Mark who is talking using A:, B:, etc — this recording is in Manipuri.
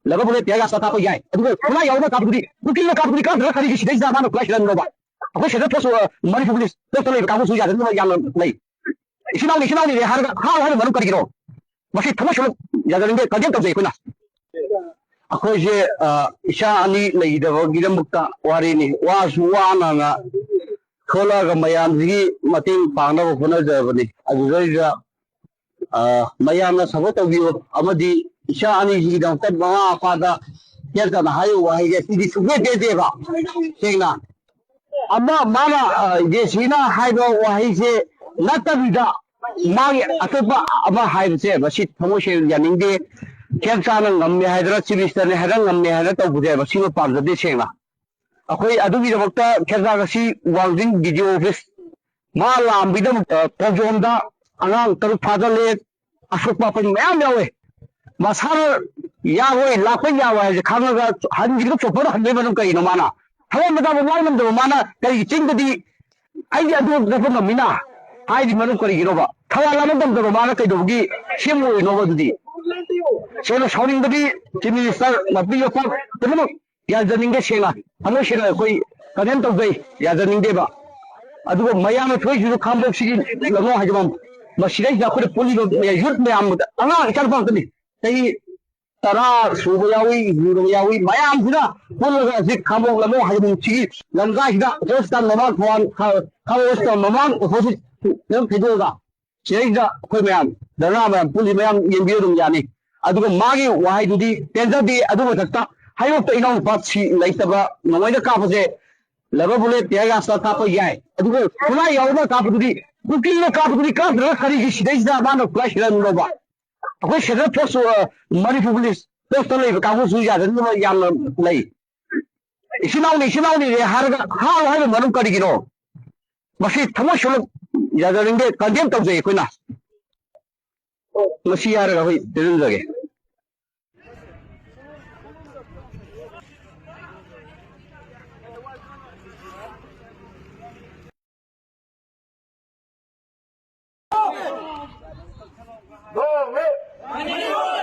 A: laga bule tiyaga sa tapo yai adugo kuna yawa ka budi bukil ka budi ka dra kari gi sidai zaman clash ran roba ako sheda poso mari pulis to to ka ko suja no yam lei isinauni har har manu kari giro masi thama shul ya da ringe kadem tawjai kuna ako je isha ani lei da giram bukta wari ni wa su wa na na khola ga mayam ji mating pangna ko kuna jabani adugo ja mayam na sabo tawbiyo amadi isha ani ji da tat mama apada yar na hayo wa ge sidi suge de ba sengna amma mana je sina haido wa hi se natabida magi atba ama haib se basi thamo se yaning de kyak sana ngamme haidra chibista ne hadang ngamme hada to buje basi ma pam de sengna akoi adugi de bakta kyak ga si wangding video office ma lam bidam pojom da angang taru phadale asukpa pa mayam yawe masar yawe lakpa yawe khanga hanji ko chopor hanbe manu kai no mana hawa mata ba nam do mana kai ching di ai adu ko no mina ai di manu kari giro ba thawa la nam do mana kai do gi semu no ba di seno shouting di chimi sir mapi yo pa temo ya janing ge shela amo shela koi kaden to gai ya janing de ba adu mayam thoi ju khambok sigi lamo hajam masirai ja khore poli ya yurt me am anga char pa tani tai tara suba yawi huru yawi mayam sida pulga zik khambok lamo hajam sigi lamga sida hostan mama khwan hostan mama hosi nem phidoga sei ja khoi mayam dana mayam puli mayam yembiyo dum yani adu magi wahai dudi tenja di adu takta hayo to inong pat si laitaba nomai da ka phase laga bule tiyaga sa ta pa yai adu kuna yawa ka phudi bukil ka phudi ka dra kari gi sidai zaman clash ran roba ako sheda poso mari pulis to to lei ka ko suja no yam lei isinauni har har manu kari gino masi thamo shul ya da ringe kadem tawjai koina masi yar ga hoi dirun jage
B: Go,